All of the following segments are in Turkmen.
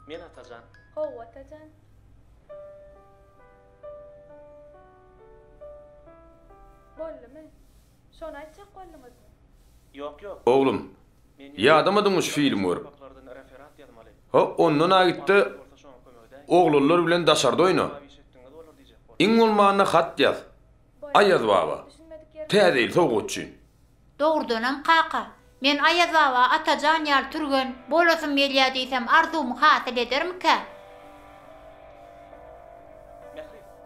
Men Atajan. How Atajan. Boldymy? Şonu aýtjak boldyňyzmy? Yok. Oğlum, ýadamadymyş film görüp. Referat ýazmaly. Ha, ondan agitdi. Oğlanlar bilen daşarda oyna. İň bolmagyna hat ýaz. Aýaz baba. Täzeýil sowgutçy. Dogrudanam kaka. Men Ayaz baba Atajan ýaly türgen bolasym gelýär diýsem arzumy hasyl edermkä?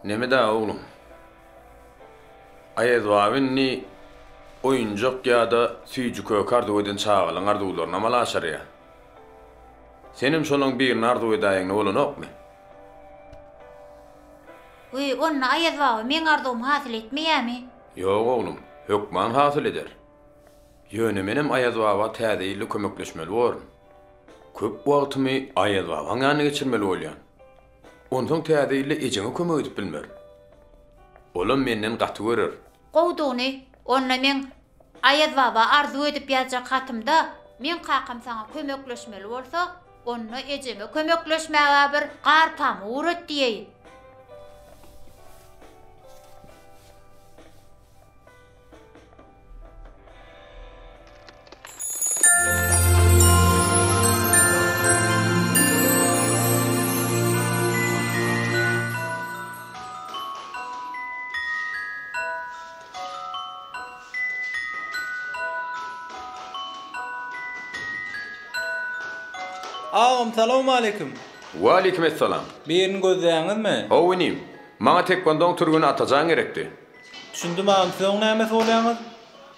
Neme da oğlum? Ayaz babynny oyuncak ýa-da süýjü kökar öden çağılan arzuwlaryna malaşar ya. Senim şonuň birini arzuw edaýyň bolanokmy? Uy, onna Ayaz baba men arzumy hasyl etmeýärmi? Ýok oğlum, hökman hasyl eder. Ýöne menem Ayaz baba täzeýle kömekleşmeli bolaryn. Köp wagtymy Ayaz babaň ýanyna geçirmeli bolýan. Ondan täzeýle ejeňe kömek edip bilmer. Olam menden gaty görer. Gowduny, onna men Ayaz baba arzu edip ýazjak hatymda men kakam sana kömekleşmeli bolsa, onna ejeme kömekleşmäge bir garpamy urat diýeýin. Ağam salamu aleyküm. Wa aleykum esselam. Birini gözleýäňizmi? Howinim, maňa tekvandoň türgüni atajan gerekdi. Düşündüm ağam, siz oň näme soýlaýaňyz?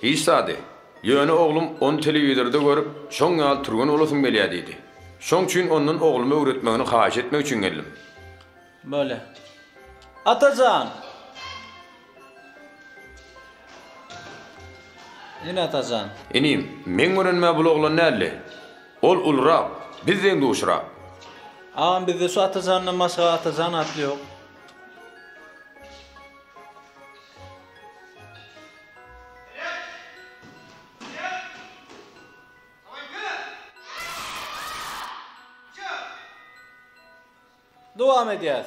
Hiç sady. Ýöne oglum onu telewizorda görüp, şoň ýaly türgün olasym gelýär diýdi. Şoň üçin ondan oglumy öwretmegini haýyş etmek üçin geldim. Böyle. Atajan. Ine Atajan. Enim, men görenme bu oglan näle? Ol ulrap, bizden duşra. Ağam bizde şu Atajandan başga Atajan atly ýok. Dowam edýäs.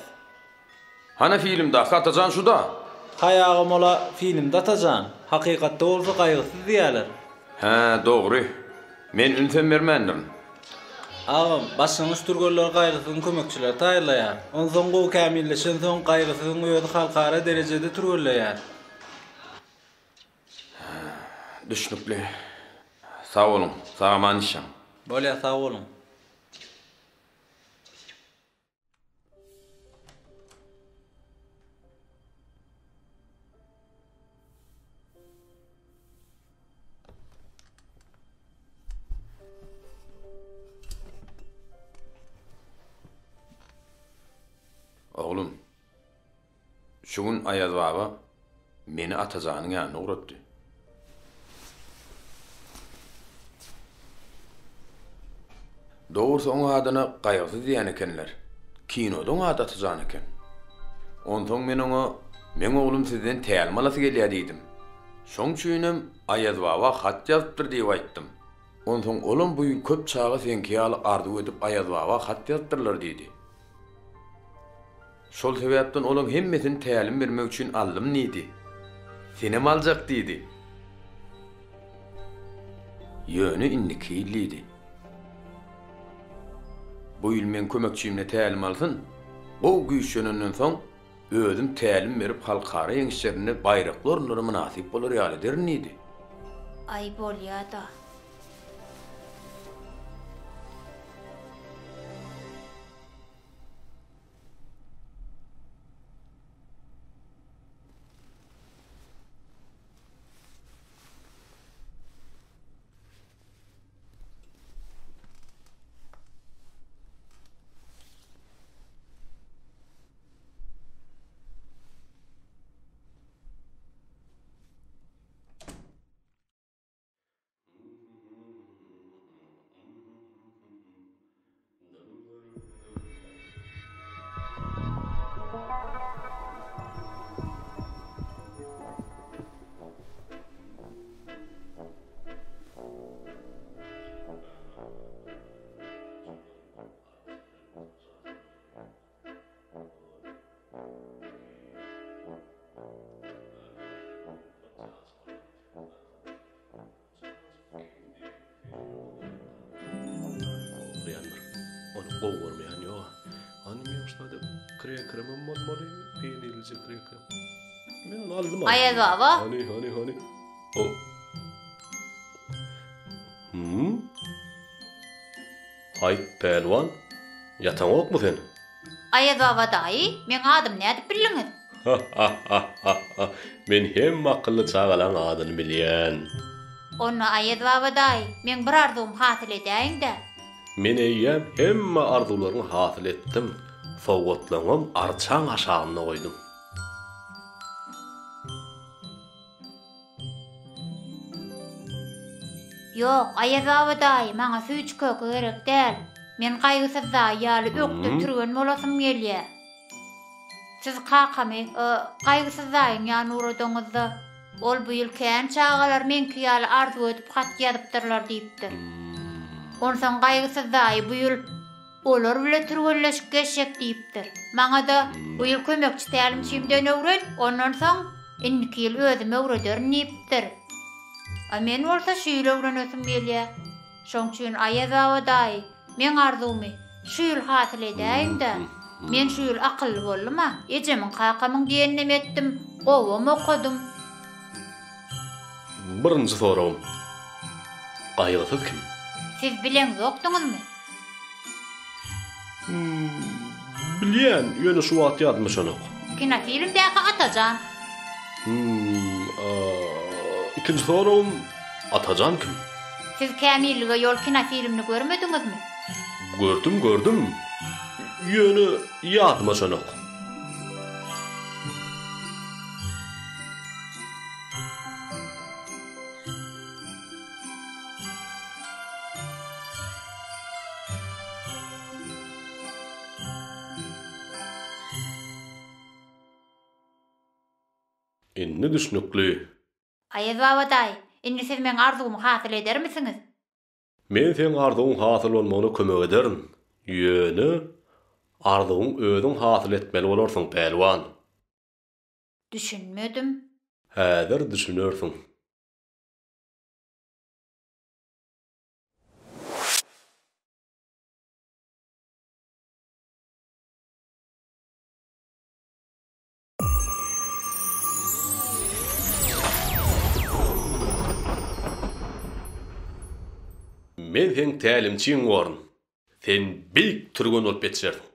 Hana filmde atajan şu da. Hayagym ola filmde Atajan. Hakykatda bolsa gaýgysyz diýerler. Ha, dogry. Men ünsen bermendim. Ağam, başlanmış türgörler gaýgysyň kömekçiler taýyrlaýar. Ondan gowy kämilleşen soň gaýgysyň öýüni halkara derejede türgörleýär. Düşnükli. Sağ olun, sağman işem. Bolýa, sag bolun. Oğlum, şugun Ayaz baba meni Atazanyň ýanyna uğratdy. Doğrusu oň adyna gaýgysy diýen ekenler. Kinoda oň ady Atajan eken. Ondan men oňa "Men oglum sizden tälim alasy gelýär" diýdim. Şoň üçinem Ayaz baba hat ýazypdyr diýip aýtdym. Ondan olam bu köp çağa senki ýaly arzuw edip Ayaz baba hat ýazypdyrlar diýdi. Şol sebäpden olaň hemmesini tälim bermek üçin aldym nidi. Senem aljak diýdi. Ýöne indikilidi. Bu ýyl men kömekçimle tälim alsyn. O güýşenenden soň özüm tälim berip halkara ýeňişlerine baýraklar münasip bolar ýaly dernidi. Ay bolýa da. Onu kovurmayan yok. Hani men şurada krekremim olmalı, peynirli krekrem. Men onu aldım. Ayaz baba. Hani. O. Hayt pelvan. Yatan ok mu sen? Ayaz baba dahi, men adım ne edip biliňiz? Men hem akıllı çağalan adyny bilýän. Onu Ayaz baba dahi, men bir arzum hasyl edäýin-de. Men eýýäm hemme arzularyny hasyl etdim. Sowgatlaňam arçaň aşagyna goýdum. Yok, Ayaz baba dahi, maňa süýç kökü gerek däl. Men gaýgysyz da ýaly ökde türgen bolasym gelýär. Siz kakamy, gaýgysyz daýyň ýa nuradaňyzda. Ol bu ýyl kän çağalar menki ýaly arzu edip hat ýazypdyrlar diýipdir. Onsoň gaýgysyz daýy bu ýyl olar bile türgenleşip geçjek diýipdir. Maňa da bu ýyl kömekçi tälimçimden öwren, ondan soň indiki ýyl özüme öwrederin diýipdir. A men bolsa şeýle öwrenesim gelýär. Şoň üçin Ayaz baba daýy, men arzumy şu ýyl hasyl edäýin-de. Men şu ýyl akylly boldum-a, ejemin kakamyň diýeninem etdim, gowam okudum. Birinji sorum. Gaýgysyz kim? Siz bilen ýokduňyzmy? Bilýän, ýöne şu wagt ýazmyş onu. Kina filmdäki Atajan. İkinci sorum, Atajan kim? Siz Kämillige ýol kina filmini görmediňizmi? Gördüm. Ýöne ýazmyş onu. Inni düşnükli. Ayaz baba daýy, indi siz men arzumy hasyl eder misiniz? Men sen arzuň hasyl bolmagyna kömek ederim. Ýöne arzuň özüň hasyl etmeli bolarsyň pelwan. Düşünmedim. Häzir düşünürsiň. Men sen tälimçiň gorun. Sen bilik türgen bolup geçersiň.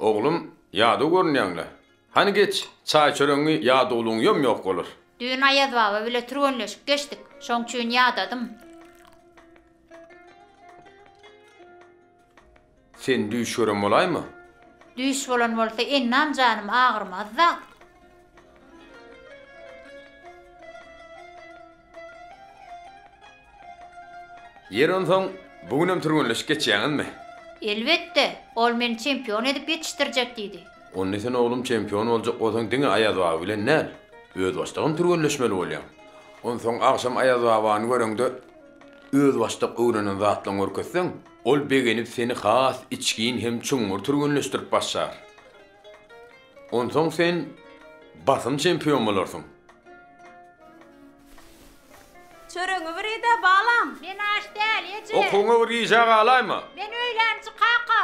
Oglum, ýada görnýäňle. Hani geç, çay çöreňi ýada oluň ýok bolar. Dün Ayaz baba bile türgenleşip geçdik. Şoň üçin ýadadım. Sen düýş gören bolaýmy? Düýş bolan bolsa ennam janym agyrmaz-da. Ýeron soň bugunem türgenleşip geçýäňizmi? Elbetde, ol meni çempion edip ýetişdirjek diýdi. Onun sen oğlum çempion boljak bolsaň diňe Aýaz baba bilen näl? Öz başdagym türgelleşmeli bolýar. Onsoň akşam Aýaz babany görende öz başdak öwrenen zatlaň görkezseň, ol begenip seni has içkiň hem çuňur türgelleşdirip başlar. Onsoň sen basym çempion bolarsyň. Çörüňi biride balam. Men aç däl, ece. Okuňa bir ýeşek alaymy? Men öýlençi qaqa.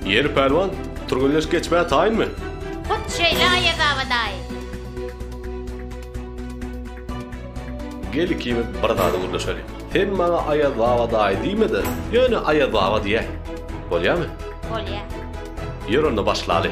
Yer pelwan, turgulleş geçmä taýynmy? Hut şeýle Aýaz baba daý. Gel ikimi bir dada gurlaşaly. Sen maňa Aýaz baba daý diýmedi. Ýöne Aýaz baba diýä. Bolýarmy? Bolýar. Yer onda başlaly.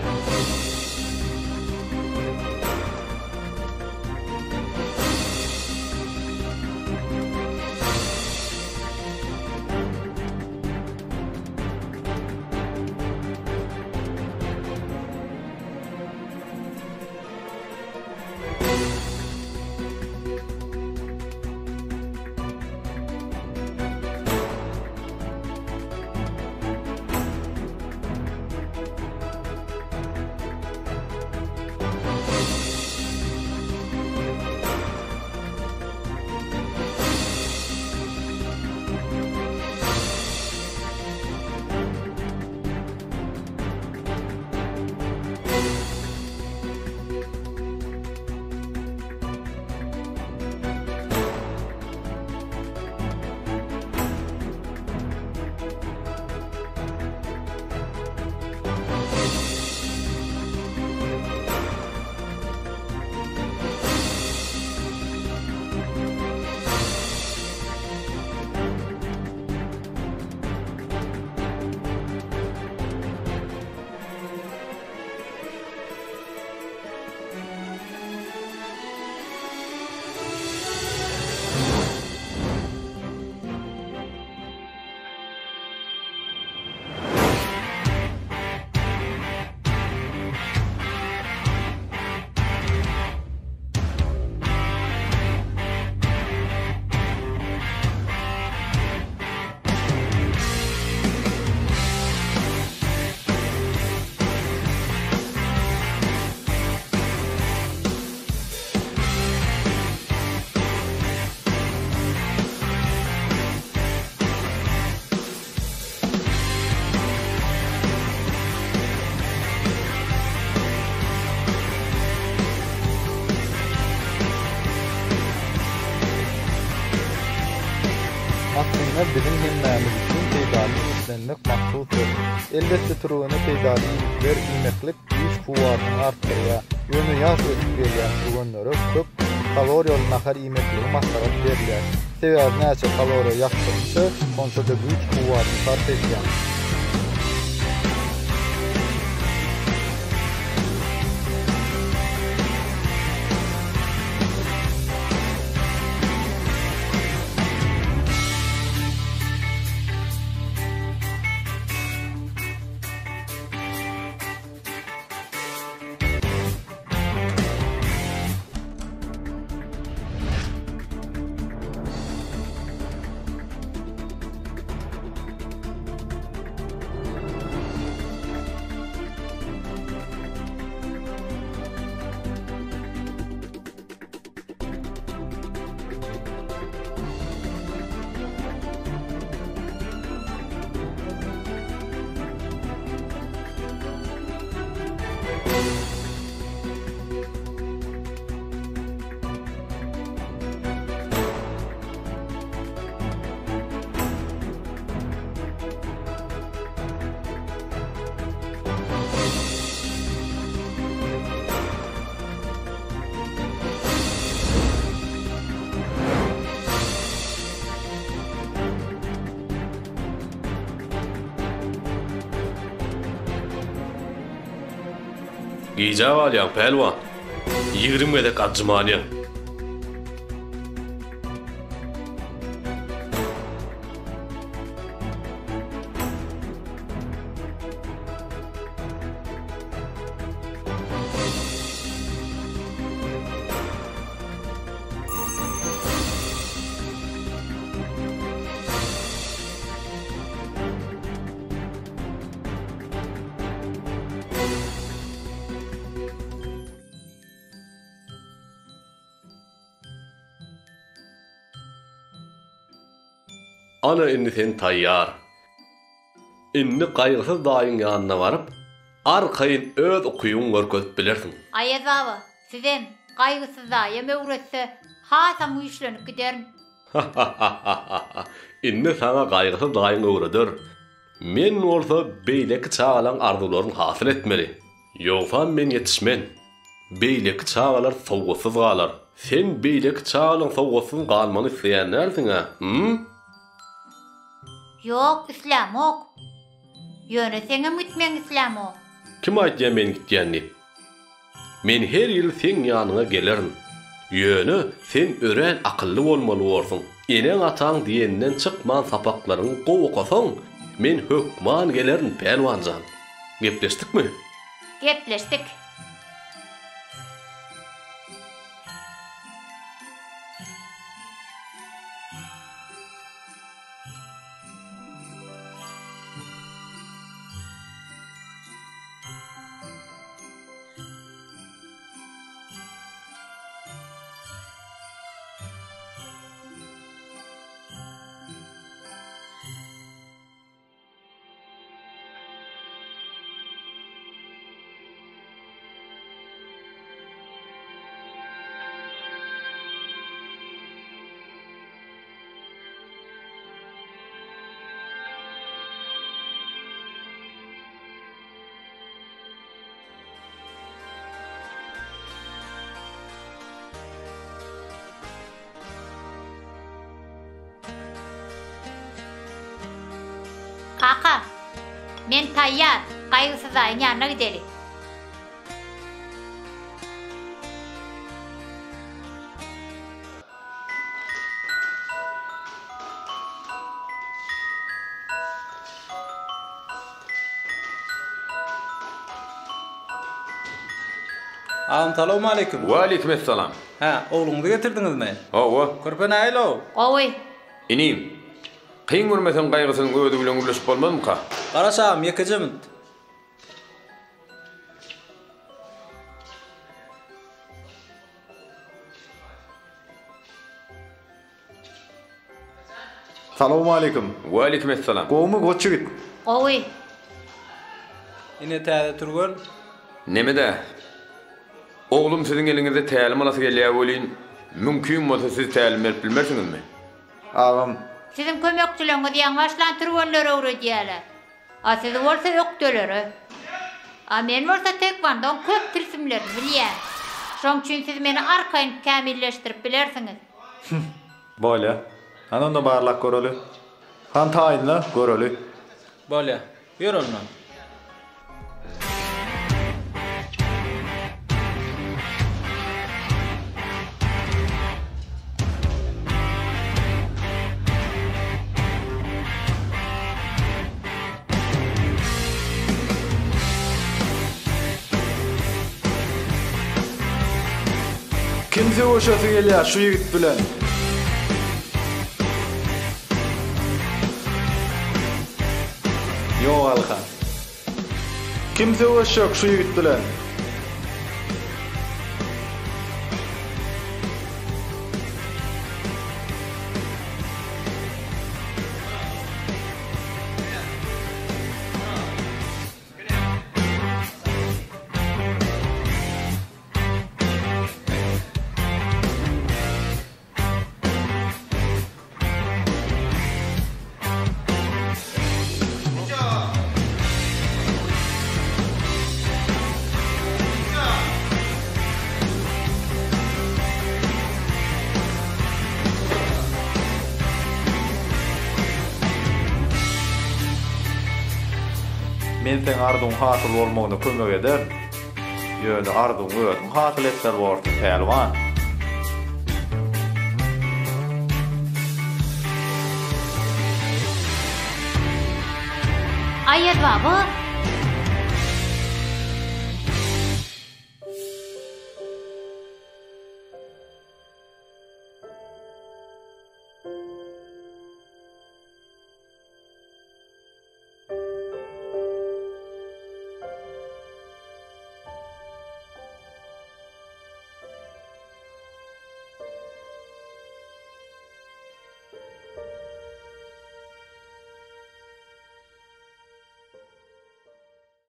Aslında bizim hemmemiz için peydali üstlenmek maksuddur. Elbette turunu peydali yükler ilmeklip güç kuvvatını arttırıya, yönü yaz ötüp verilen turgunları köp kaloriyol nahar imetleri masarat verilir. Sever näçe kaloriya yaktırmışı, konuşada güç kuvvatını sarf edilen. Icab alyan pelwan. 20 gedek acmanya. Ana inni sen tayyar. Inni gaýgysy daýyň ýanyna baryp, arkaýyn öz ukuyuň görkezip bilersiň. Ayaz baba, sizem gaýgysız daýy möwretse hasam güýçlenip giderin. Inni sana gaýgysy daýyň öwreder. Men bolsa beýleki çağalan arzuwlaryny hasyl etmeli. Ýogsa men ýetişmen. Beýleki çağalar sowgasyz galar. Sen beýleki çağalan sowgasyz galmany isleýänlersiň ha? Yok, İslam ok. Yöne sene mütmen İslam ok. Kim aýtdy men gitýänni? Men her ýyl sen ýanyňa gelerin. Yöne sen ören akylly bolmaly bolsun. Eneň ataň diýenden çykman sapaklaryny gowukasaň, men hökman gelerin pelwanjan. Gepleşdikmi? Gepleşdik. Kaka, men tayyar, gaýgysız daýyň ýanyna gideli. Assalamu alaykum. Wa alaykumussalam. Ha, oğluňuzy getirdiňizmi? Owa. Körpen aýlo. Owy, Inim. Kıyın görmesen gaýgysyň öýdi bilen gürleşip bolmadym ka? Garaşam, ýekejemit. Salamu alaykum. Wa alaykumussalam. Gomy goçygyt. owy. Ine täze turgol. Nemede? Oğlum sizin eliňizde tälim alasy gelýär bolýyn. Mümkin bolsa siz tälim berip bilmersiňizmi? Agam, Sizin kömekçileriniz ýaňaşlan turgonlar öwredýärler. A siz bolsa ökdelere. A men bolsa tekvandan köp tilsimlerini bilýär. Şoň üçin siz meni arkaýyn kämilleşdirip bilersiňiz. bolýa. Ana onda barlak göreli. Han taýynla göreli. Bolýa. Ýörelmä. Kimse oşasy gelýär şu ýigit bilen. Ýok alha. Kimse oşak şu ýigit bilen. Men sen ardyň hasyl bolmagyna kömek eder. Ýöne arzuň özüň hasyl etser bolsa pähliwan. Aýat baba